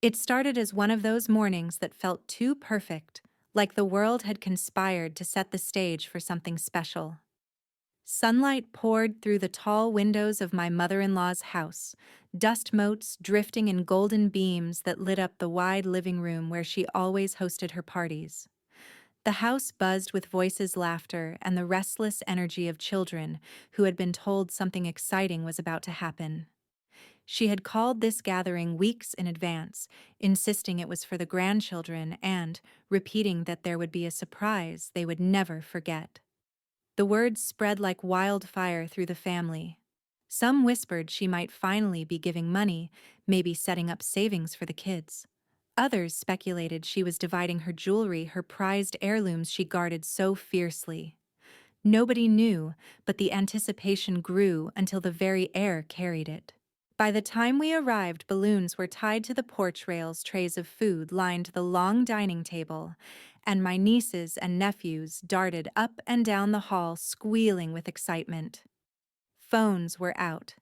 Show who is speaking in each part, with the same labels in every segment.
Speaker 1: It started as one of those mornings that felt too perfect, like the world had conspired to set the stage for something special. Sunlight poured through the tall windows of my mother-in-law's house, dust motes drifting in golden beams that lit up the wide living room where she always hosted her parties. The house buzzed with voices, laughter, and the restless energy of children who had been told something exciting was about to happen. She had called this gathering weeks in advance, insisting it was for the grandchildren and repeating that there would be a surprise they would never forget. The word spread like wildfire through the family. Some whispered she might finally be giving money, maybe setting up savings for the kids. Others speculated she was dividing her jewelry, her prized heirlooms she guarded so fiercely. Nobody knew, but the anticipation grew until the very air carried it. By the time we arrived, balloons were tied to the porch rails, trays of food lined the long dining table, and my nieces and nephews darted up and down the hall squealing with excitement. Phones were out,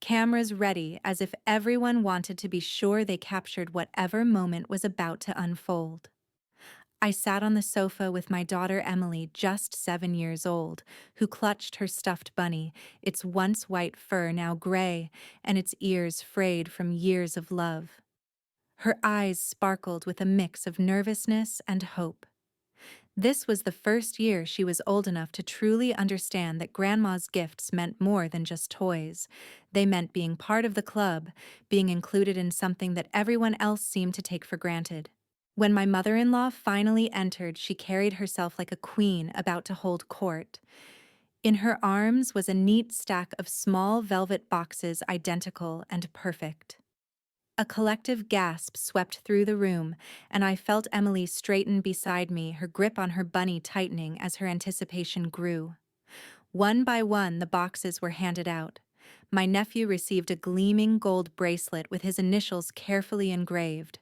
Speaker 1: cameras ready as if everyone wanted to be sure they captured whatever moment was about to unfold. I sat on the sofa with my daughter Emily, just 7 years old, who clutched her stuffed bunny, its once white fur now gray, and its ears frayed from years of love. Her eyes sparkled with a mix of nervousness and hope. This was the first year she was old enough to truly understand that Grandma's gifts meant more than just toys. They meant being part of the club, being included in something that everyone else seemed to take for granted. When my mother-in-law finally entered, she carried herself like a queen about to hold court. In her arms was a neat stack of small velvet boxes, identical and perfect. A collective gasp swept through the room, and I felt Emily straighten beside me, her grip on her bunny tightening as her anticipation grew. One by one, the boxes were handed out. My nephew received a gleaming gold bracelet with his initials carefully engraved.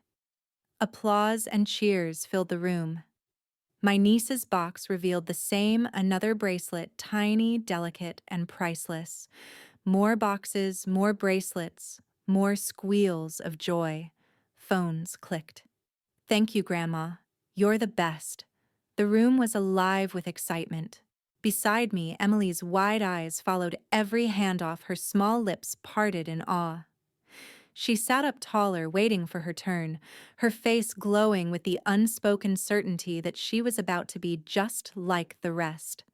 Speaker 1: Applause and cheers filled the room. My niece's box revealed the same, another bracelet, tiny, delicate, and priceless. More boxes, more bracelets, more squeals of joy. Phones clicked. Thank you, Grandma. You're the best. The room was alive with excitement. Beside me, Emily's wide eyes followed every handoff, her small lips parted in awe. She sat up taller, waiting for her turn, her face glowing with the unspoken certainty that she was about to be just like the rest.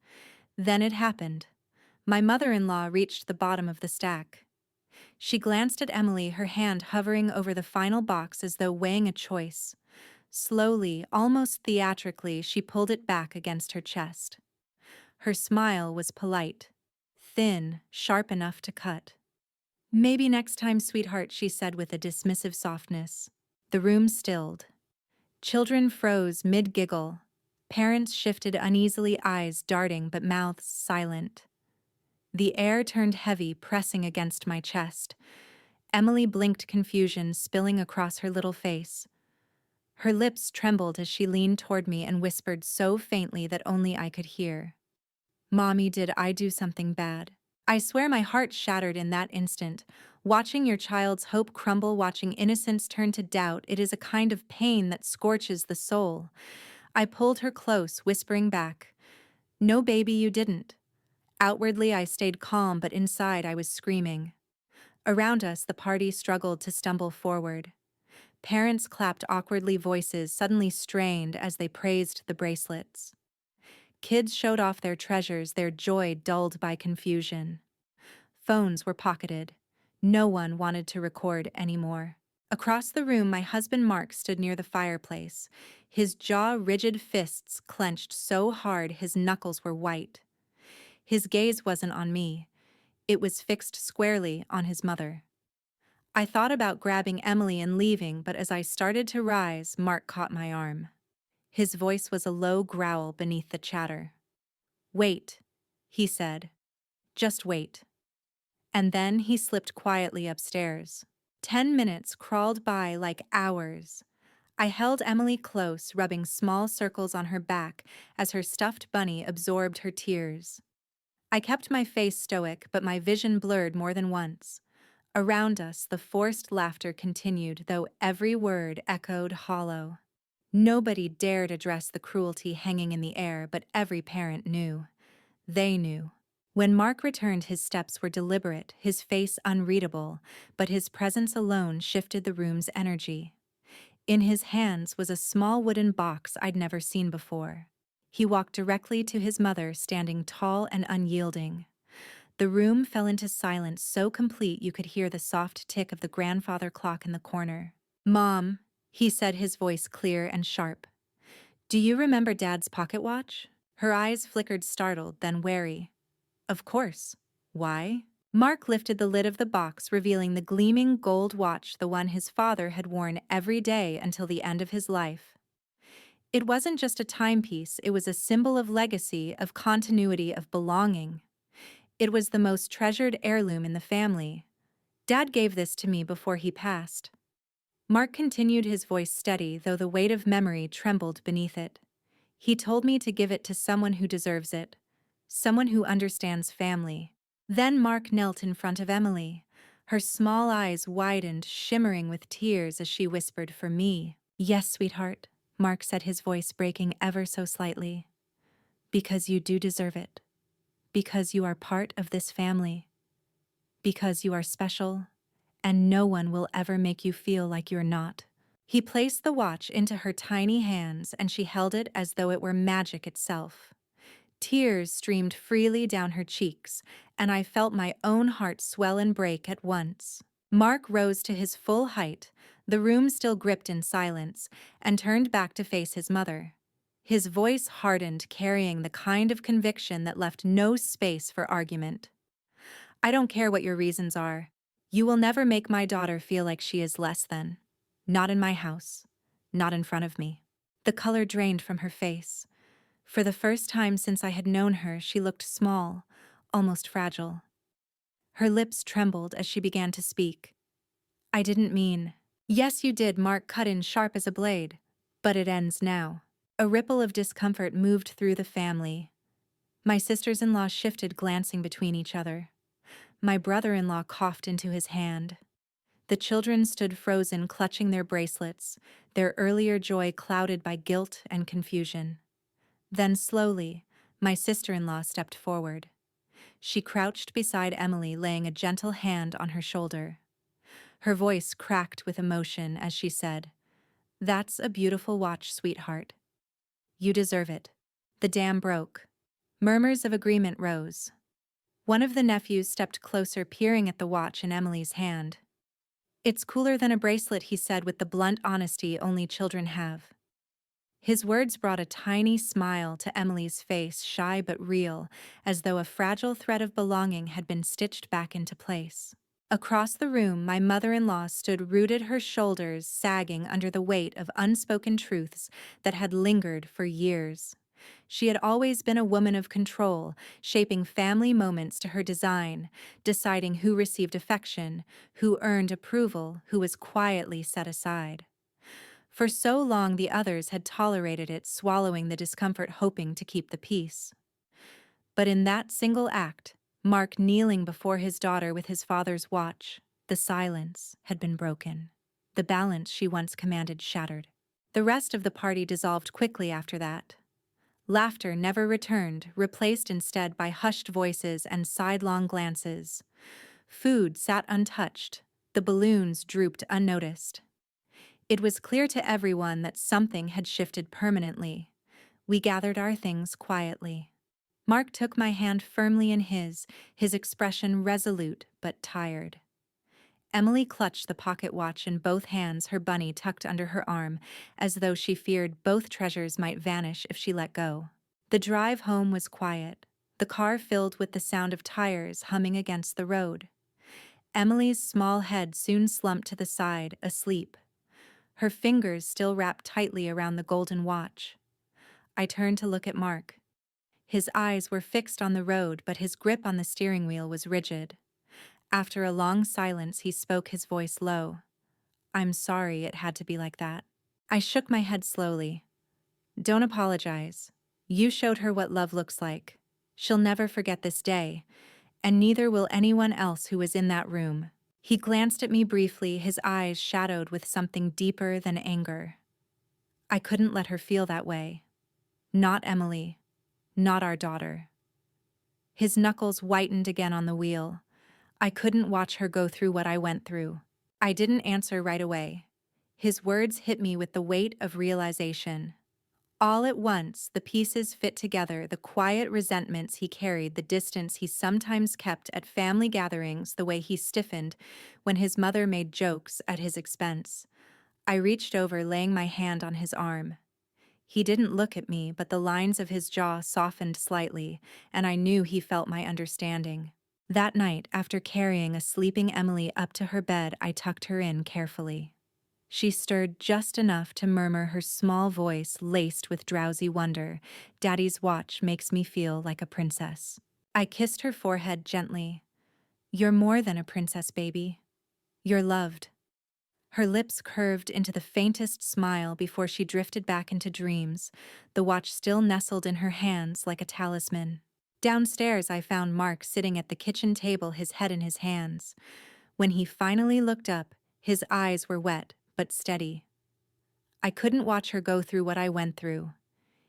Speaker 1: Then it happened. My mother-in-law reached the bottom of the stack. She glanced at Emily, her hand hovering over the final box as though weighing a choice. Slowly, almost theatrically, she pulled it back against her chest. Her smile was polite, thin, sharp enough to cut. "Maybe next time, sweetheart," she said with a dismissive softness. The room stilled. Children froze mid-giggle. Parents shifted uneasily, eyes darting but mouths silent. The air turned heavy, pressing against my chest. Emily blinked, confusion spilling across her little face. Her lips trembled as she leaned toward me and whispered so faintly that only I could hear. "Mommy, did I do something bad?" I swear my heart shattered in that instant. Watching your child's hope crumble, watching innocence turn to doubt, it is a kind of pain that scorches the soul. I pulled her close, whispering back, "No, baby, you didn't." Outwardly, I stayed calm, but inside I was screaming. Around us, the party struggled to stumble forward. Parents clapped awkwardly, voices suddenly strained as they praised the bracelets. Kids showed off their treasures, their joy dulled by confusion. Phones were pocketed. No one wanted to record anymore. Across the room, my husband Mark stood near the fireplace, his jaw rigid, fists clenched so hard his knuckles were white. His gaze wasn't on me. It was fixed squarely on his mother. I thought about grabbing Emily and leaving, but as I started to rise, Mark caught my arm. His voice was a low growl beneath the chatter. "Wait," he said. "Just wait." And then he slipped quietly upstairs. 10 minutes crawled by like hours. I held Emily close, rubbing small circles on her back as her stuffed bunny absorbed her tears. I kept my face stoic, but my vision blurred more than once. Around us, the forced laughter continued, though every word echoed hollow. Nobody dared address the cruelty hanging in the air, but every parent knew. They knew. When Mark returned, his steps were deliberate, his face unreadable, but his presence alone shifted the room's energy. In his hands was a small wooden box I'd never seen before. He walked directly to his mother, standing tall and unyielding. The room fell into silence so complete you could hear the soft tick of the grandfather clock in the corner. "Mom," he said, his voice clear and sharp. "Do you remember Dad's pocket watch?" Her eyes flickered, startled, then wary. "Of course. Why?" Mark lifted the lid of the box, revealing the gleaming gold watch, the one his father had worn every day until the end of his life. It wasn't just a timepiece, it was a symbol of legacy, of continuity, of belonging. It was the most treasured heirloom in the family. "Dad gave this to me before he passed." Mark continued, his voice steady, though the weight of memory trembled beneath it. "He told me to give it to someone who deserves it, someone who understands family." Then Mark knelt in front of Emily. Her small eyes widened, shimmering with tears as she whispered, "For me." "Yes, sweetheart," Mark said, his voice breaking ever so slightly. "Because you do deserve it. Because you are part of this family. Because you are special, and no one will ever make you feel like you're not." He placed the watch into her tiny hands, and she held it as though it were magic itself. Tears streamed freely down her cheeks, and I felt my own heart swell and break at once. Mark rose to his full height, the room still gripped in silence, and turned back to face his mother. His voice hardened, carrying the kind of conviction that left no space for argument. "I don't care what your reasons are. You will never make my daughter feel like she is less than. Not in my house. Not in front of me." The color drained from her face. For the first time since I had known her, she looked small, almost fragile. Her lips trembled as she began to speak. "I didn't mean—" "Yes, you did," Mark cut in, sharp as a blade. "But it ends now." A ripple of discomfort moved through the family. My sisters-in-law shifted, glancing between each other. My brother-in-law coughed into his hand. The children stood frozen, clutching their bracelets, their earlier joy clouded by guilt and confusion. Then slowly, my sister-in-law stepped forward. She crouched beside Emily, laying a gentle hand on her shoulder. Her voice cracked with emotion as she said, "That's a beautiful watch, sweetheart. You deserve it." The dam broke. Murmurs of agreement rose. One of the nephews stepped closer, peering at the watch in Emily's hand. "It's cooler than a bracelet," he said with the blunt honesty only children have. His words brought a tiny smile to Emily's face, shy but real, as though a fragile thread of belonging had been stitched back into place. Across the room, my mother-in-law stood, rooted, her shoulders sagging under the weight of unspoken truths that had lingered for years. She had always been a woman of control, shaping family moments to her design, deciding who received affection, who earned approval, who was quietly set aside. For so long the others had tolerated it, swallowing the discomfort, hoping to keep the peace. But in that single act, Mark kneeling before his daughter with his father's watch, the silence had been broken. The balance she once commanded shattered. The rest of the party dissolved quickly after that. Laughter never returned, replaced instead by hushed voices and sidelong glances. Food sat untouched, the balloons drooped unnoticed. It was clear to everyone that something had shifted permanently. We gathered our things quietly. Mark took my hand firmly in his expression resolute but tired. Emily clutched the pocket watch in both hands, her bunny tucked under her arm, as though she feared both treasures might vanish if she let go. The drive home was quiet, the car filled with the sound of tires humming against the road. Emily's small head soon slumped to the side, asleep. Her fingers still wrapped tightly around the golden watch. I turned to look at Mark. His eyes were fixed on the road, but his grip on the steering wheel was rigid. After a long silence, he spoke, his voice low. "I'm sorry it had to be like that." I shook my head slowly. "Don't apologize. You showed her what love looks like. She'll never forget this day, and neither will anyone else who was in that room." He glanced at me briefly, his eyes shadowed with something deeper than anger. I couldn't let her feel that way. Not Emily. Not our daughter. His knuckles whitened again on the wheel. I couldn't watch her go through what I went through. I didn't answer right away. His words hit me with the weight of realization. All at once, the pieces fit together, the quiet resentments he carried, the distance he sometimes kept at family gatherings, the way he stiffened when his mother made jokes at his expense. I reached over, laying my hand on his arm. He didn't look at me, but the lines of his jaw softened slightly, and I knew he felt my understanding. That night, after carrying a sleeping Emily up to her bed, I tucked her in carefully. She stirred just enough to murmur, her small voice laced with drowsy wonder, "Daddy's watch makes me feel like a princess." I kissed her forehead gently. "You're more than a princess, baby. You're loved." Her lips curved into the faintest smile before she drifted back into dreams, the watch still nestled in her hands like a talisman. Downstairs, I found Mark sitting at the kitchen table, his head in his hands. When he finally looked up, his eyes were wet but steady. I couldn't watch her go through what I went through.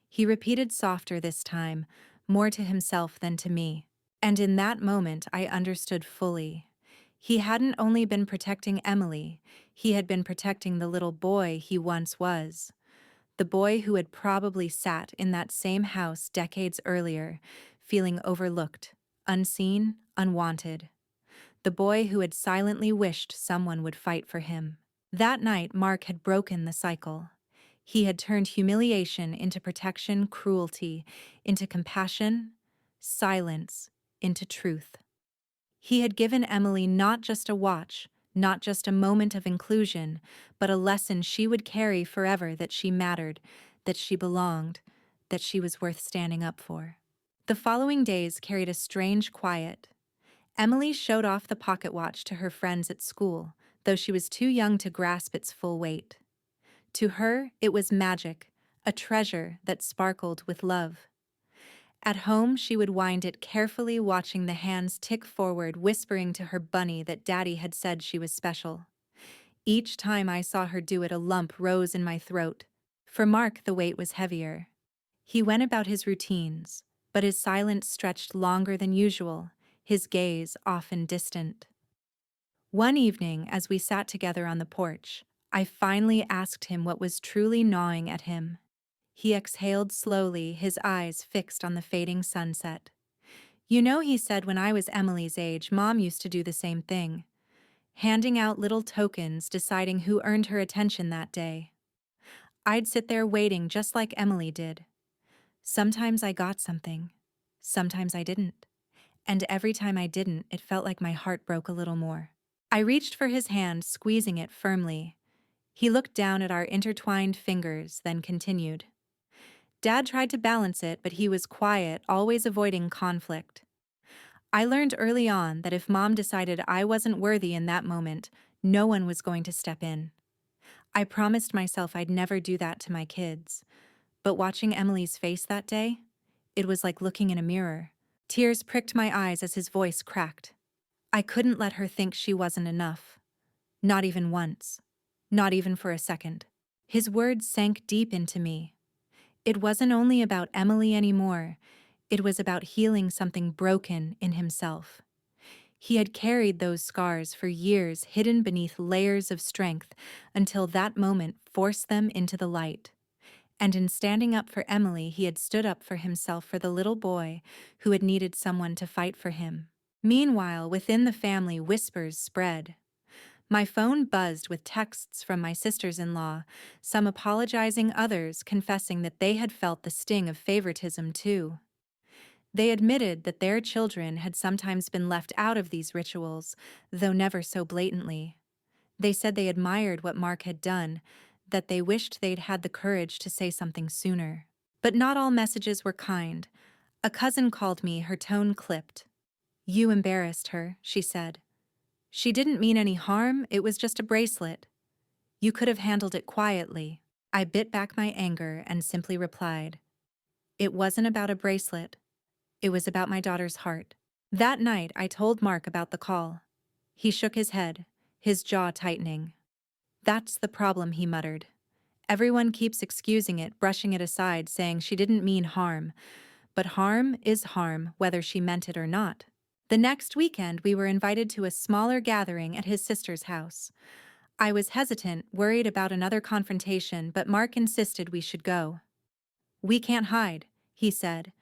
Speaker 1: He repeated softer this time, more to himself than to me. And in that moment, I understood fully. He hadn't only been protecting Emily, he had been protecting the little boy he once was. The boy who had probably sat in that same house decades earlier, feeling overlooked, unseen, unwanted. The boy who had silently wished someone would fight for him. That night, Mark had broken the cycle. He had turned humiliation into protection, cruelty into compassion, silence into truth. He had given Emily not just a watch, not just a moment of inclusion, but a lesson she would carry forever, that she mattered, that she belonged, that she was worth standing up for. The following days carried a strange quiet. Emily showed off the pocket watch to her friends at school, though she was too young to grasp its full weight. To her, it was magic, a treasure that sparkled with love. At home, she would wind it carefully, watching the hands tick forward, whispering to her bunny that Daddy had said she was special. Each time I saw her do it, a lump rose in my throat. For Mark, the weight was heavier. He went about his routines, but his silence stretched longer than usual, his gaze often distant. One evening, as we sat together on the porch, I finally asked him what was truly gnawing at him. He exhaled slowly, his eyes fixed on the fading sunset. "You know," he said, "when I was Emily's age, Mom used to do the same thing. Handing out little tokens, deciding who earned her attention that day. I'd sit there waiting just like Emily did. Sometimes I got something. Sometimes I didn't. And every time I didn't, it felt like my heart broke a little more." I reached for his hand, squeezing it firmly. He looked down at our intertwined fingers, then continued. "Dad tried to balance it, but he was quiet, always avoiding conflict. I learned early on that if Mom decided I wasn't worthy in that moment, no one was going to step in. I promised myself I'd never do that to my kids. But watching Emily's face that day, it was like looking in a mirror. Tears pricked my eyes as his voice cracked. I couldn't let her think she wasn't enough. Not even once. Not even for a second." His words sank deep into me. It wasn't only about Emily anymore. It was about healing something broken in himself. He had carried those scars for years, hidden beneath layers of strength, until that moment forced them into the light. And in standing up for Emily, he had stood up for himself, for the little boy who had needed someone to fight for him. Meanwhile, within the family, whispers spread. My phone buzzed with texts from my sisters-in-law, some apologizing, others confessing that they had felt the sting of favoritism too. They admitted that their children had sometimes been left out of these rituals, though never so blatantly. They said they admired what Mark had done, that they wished they'd had the courage to say something sooner. But not all messages were kind. A cousin called me, her tone clipped. "You embarrassed her," she said. "She didn't mean any harm, it was just a bracelet. You could have handled it quietly." I bit back my anger and simply replied, "It wasn't about a bracelet. It was about my daughter's heart." That night, I told Mark about the call. He shook his head, his jaw tightening. That's the problem, he muttered. Everyone keeps excusing it, brushing it aside, saying she didn't mean harm. But harm is harm, whether she meant it or not. The next weekend, we were invited to a smaller gathering at his sister's house. I was hesitant, worried about another confrontation, but Mark insisted we should go. We can't hide, he said.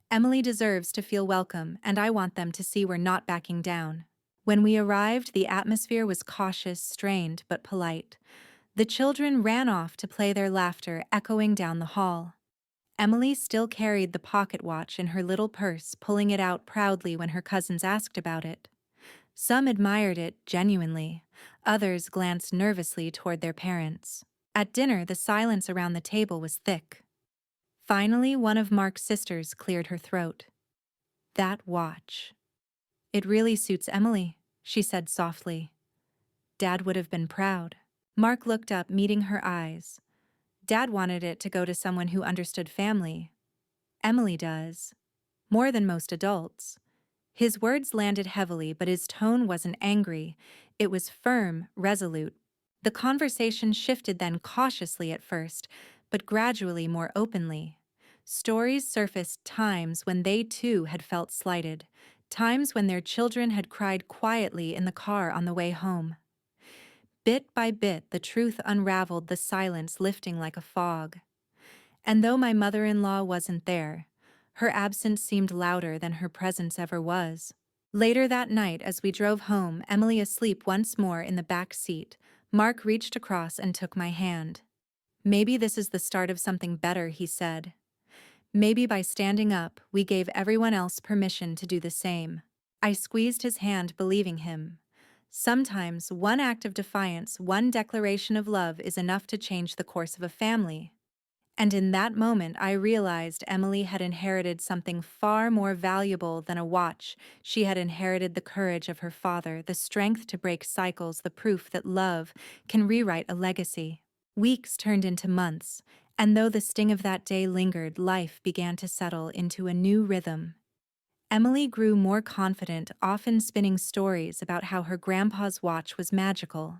Speaker 1: Emily deserves to feel welcome, and I want them to see we're not backing down. When we arrived, the atmosphere was cautious, strained, but polite. The children ran off to play, their laughter echoing down the hall. Emily still carried the pocket watch in her little purse, pulling it out proudly when her cousins asked about it. Some admired it genuinely, others glanced nervously toward their parents. At dinner, the silence around the table was thick. Finally, one of Mark's sisters cleared her throat. That watch. It really suits Emily, she said softly. Dad would have been proud. Mark looked up, meeting her eyes. Dad wanted it to go to someone who understood family. Emily does. More than most adults. His words landed heavily, but his tone wasn't angry. It was firm, resolute. The conversation shifted then, cautiously at first, but gradually more openly. Stories surfaced, times when they too had felt slighted, times when their children had cried quietly in the car on the way home. Bit by bit, the truth unraveled, the silence lifting like a fog. And though my mother-in-law wasn't there, her absence seemed louder than her presence ever was. Later that night, as we drove home, Emily asleep once more in the back seat, Mark reached across and took my hand. Maybe this is the start of something better, he said. Maybe by standing up, we gave everyone else permission to do the same. I squeezed his hand, believing him. Sometimes one act of defiance, one declaration of love is enough to change the course of a family. And in that moment, I realized Emily had inherited something far more valuable than a watch. She had inherited the courage of her father, the strength to break cycles, the proof that love can rewrite a legacy. Weeks turned into months, and though the sting of that day lingered, life began to settle into a new rhythm. Emily grew more confident, often spinning stories about how her grandpa's watch was magical.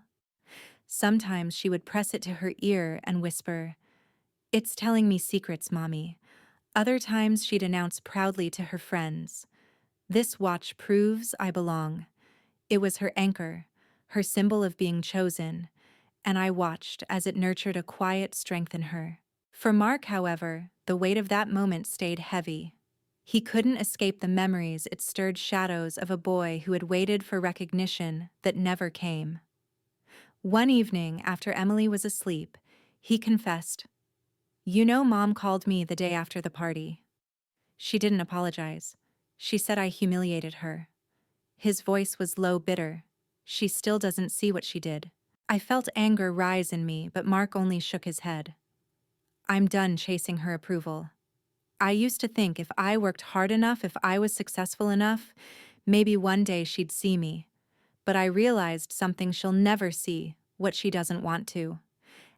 Speaker 1: Sometimes she would press it to her ear and whisper, "It's telling me secrets, Mommy." Other times she'd announce proudly to her friends, "This watch proves I belong." It was her anchor, her symbol of being chosen, and I watched as it nurtured a quiet strength in her. For Mark, however, the weight of that moment stayed heavy. He couldn't escape the memories. It stirred shadows of a boy who had waited for recognition that never came. One evening, after Emily was asleep, he confessed, "You know, Mom called me the day after the party. She didn't apologize. She said I humiliated her." His voice was low, bitter. "She still doesn't see what she did." I felt anger rise in me, but Mark only shook his head. "I'm done chasing her approval. I used to think if I worked hard enough, if I was successful enough, maybe one day she'd see me. But I realized something she'll never see, what she doesn't want to.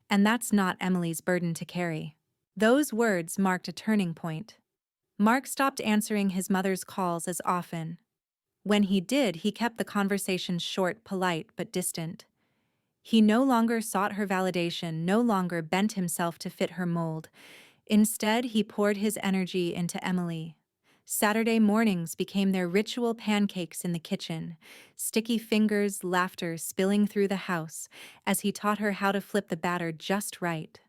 Speaker 1: And that's not Emily's burden to carry." Those words marked a turning point. Mark stopped answering his mother's calls as often. When he did, he kept the conversations short, polite, but distant. He no longer sought her validation, no longer bent himself to fit her mold. Instead, he poured his energy into Emily. Saturday mornings became their ritual, pancakes in the kitchen, sticky fingers, laughter spilling through the house as he taught her how to flip the batter just right.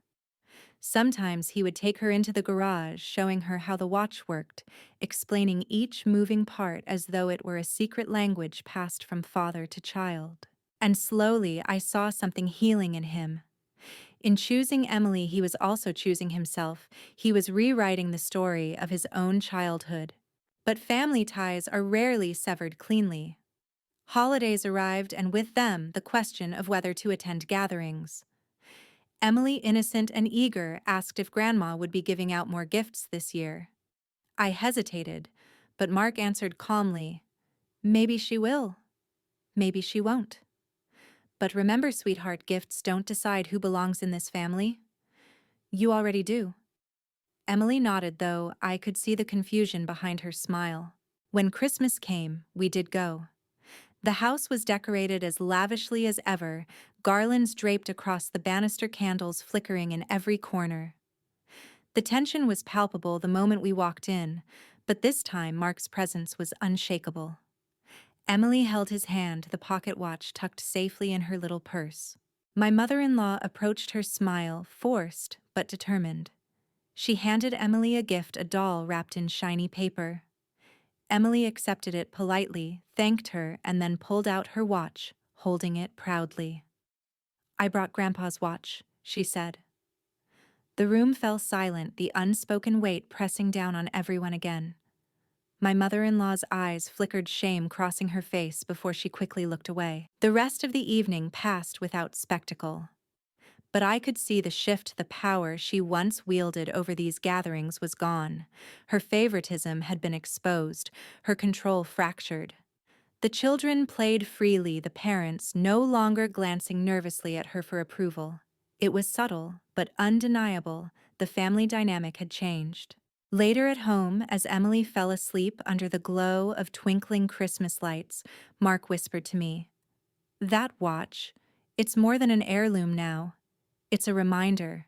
Speaker 1: Sometimes he would take her into the garage, showing her how the watch worked, explaining each moving part as though it were a secret language passed from father to child. And slowly, I saw something healing in him. In choosing Emily, he was also choosing himself. He was rewriting the story of his own childhood. But family ties are rarely severed cleanly. Holidays arrived, and with them, the question of whether to attend gatherings. Emily, innocent and eager, asked if Grandma would be giving out more gifts this year. I hesitated, but Mark answered calmly, "Maybe she will. Maybe she won't. But remember, sweetheart, gifts don't decide who belongs in this family. You already do." Emily nodded, though I could see the confusion behind her smile. When Christmas came, we did go. The house was decorated as lavishly as ever, garlands draped across the banister, candles flickering in every corner. The tension was palpable the moment we walked in, but this time Mark's presence was unshakable. Emily held his hand, the pocket watch tucked safely in her little purse. My mother-in-law approached her, smile forced but determined. She handed Emily a gift, a doll wrapped in shiny paper. Emily accepted it politely, thanked her, and then pulled out her watch, holding it proudly. "I brought Grandpa's watch," she said. The room fell silent, the unspoken weight pressing down on everyone again. My mother-in-law's eyes flickered, shame crossing her face before she quickly looked away. The rest of the evening passed without spectacle. But I could see the shift. The power she once wielded over these gatherings was gone. Her favoritism had been exposed, her control fractured. The children played freely, the parents no longer glancing nervously at her for approval. It was subtle, but undeniable. The family dynamic had changed. Later at home, as Emily fell asleep under the glow of twinkling Christmas lights, Mark whispered to me, "That watch, it's more than an heirloom now. It's a reminder.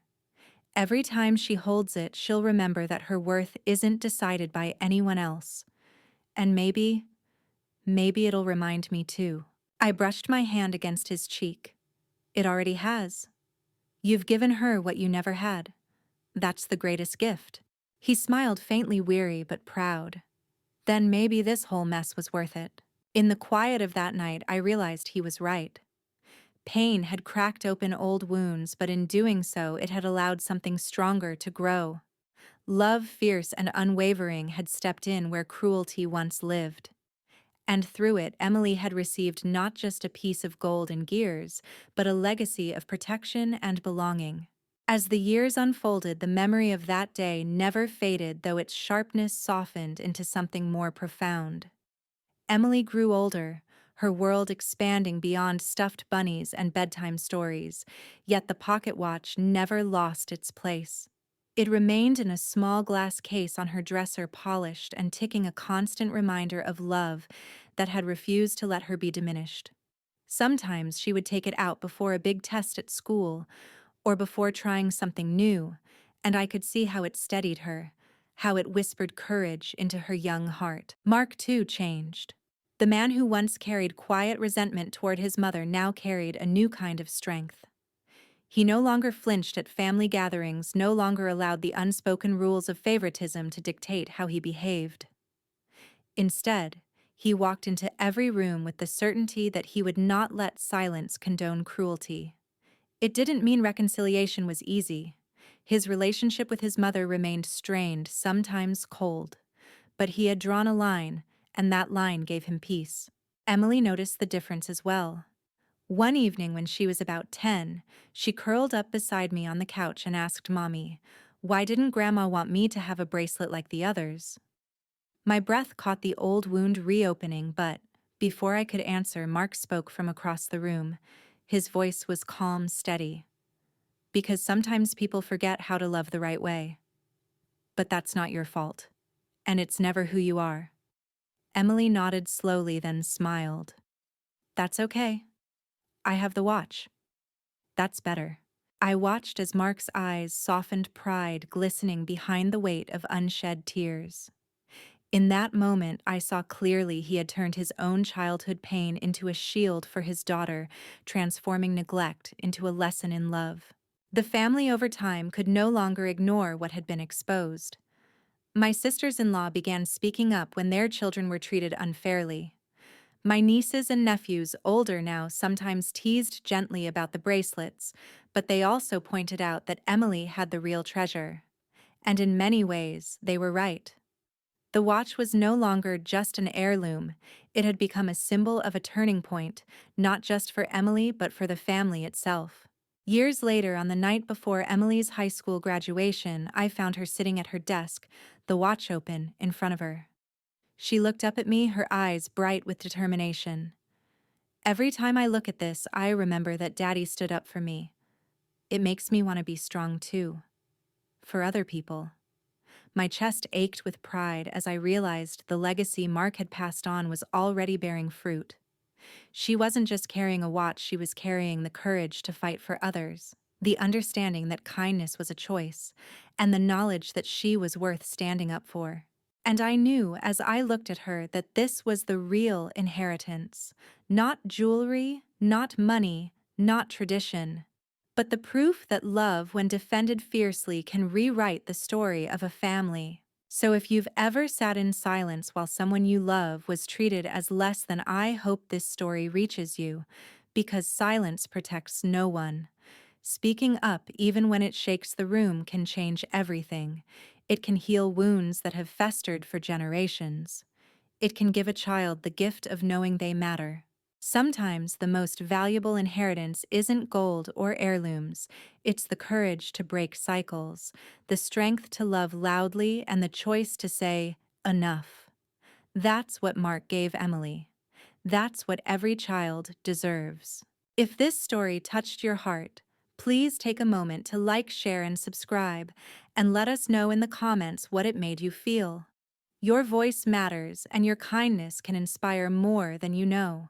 Speaker 1: Every time she holds it, she'll remember that her worth isn't decided by anyone else. And maybe it'll remind me too." I brushed my hand against his cheek. "It already has. You've given her what you never had. That's the greatest gift." He smiled, faintly weary but proud. Then maybe this whole mess was worth it. In the quiet of that night, I realized he was right. Pain had cracked open old wounds, but in doing so, it had allowed something stronger to grow. Love, fierce and unwavering, had stepped in where cruelty once lived. And through it, Emily had received not just a piece of gold and gears, but a legacy of protection and belonging. As the years unfolded, the memory of that day never faded, though its sharpness softened into something more profound. Emily grew older, her world expanding beyond stuffed bunnies and bedtime stories, yet the pocket watch never lost its place. It remained in a small glass case on her dresser, polished and ticking, a constant reminder of love that had refused to let her be diminished. Sometimes she would take it out before a big test at school, or before trying something new, and I could see how it steadied her, how it whispered courage into her young heart. Mark, too, changed. The man who once carried quiet resentment toward his mother now carried a new kind of strength. He no longer flinched at family gatherings, no longer allowed the unspoken rules of favoritism to dictate how he behaved. Instead, he walked into every room with the certainty that he would not let silence condone cruelty. It didn't mean reconciliation was easy. His relationship with his mother remained strained, sometimes cold. But he had drawn a line, and that line gave him peace. Emily noticed the difference as well. One evening when she was about 10, she curled up beside me on the couch and asked Mommy, "Why didn't Grandma want me to have a bracelet like the others?" My breath caught the old wound reopening, but before I could answer, Mark spoke from across the room. His voice was calm, steady. "Because sometimes people forget how to love the right way. But that's not your fault. And it's never who you are." Emily nodded slowly, then smiled. "That's okay. I have the watch. That's better." I watched as Mark's eyes softened, pride glistening behind the weight of unshed tears. In that moment, I saw clearly he had turned his own childhood pain into a shield for his daughter, transforming neglect into a lesson in love. The family over time could no longer ignore what had been exposed. My sisters-in-law began speaking up when their children were treated unfairly. My nieces and nephews, older now, sometimes teased gently about the bracelets, but they also pointed out that Emily had the real treasure. And in many ways, they were right. The watch was no longer just an heirloom. It had become a symbol of a turning point, not just for Emily but for the family itself. Years later, on the night before Emily's high school graduation, I found her sitting at her desk, the watch open, in front of her. She looked up at me, her eyes bright with determination. Every time I look at this, I remember that Daddy stood up for me. It makes me want to be strong too. For other people. My chest ached with pride as I realized the legacy Mark had passed on was already bearing fruit. She wasn't just carrying a watch, she was carrying the courage to fight for others, the understanding that kindness was a choice, and the knowledge that she was worth standing up for. And I knew as I looked at her that this was the real inheritance, not jewelry, not money, not tradition, but the proof that love, when defended fiercely, can rewrite the story of a family. So if you've ever sat in silence while someone you love was treated as less than, I hope this story reaches you, because silence protects no one. Speaking up, even when it shakes the room, can change everything. It can heal wounds that have festered for generations. It can give a child the gift of knowing they matter. Sometimes the most valuable inheritance isn't gold or heirlooms, it's the courage to break cycles, the strength to love loudly, and the choice to say, enough. That's what Mark gave Emily. That's what every child deserves. If this story touched your heart, please take a moment to like, share, and subscribe, and let us know in the comments what it made you feel. Your voice matters, and your kindness can inspire more than you know.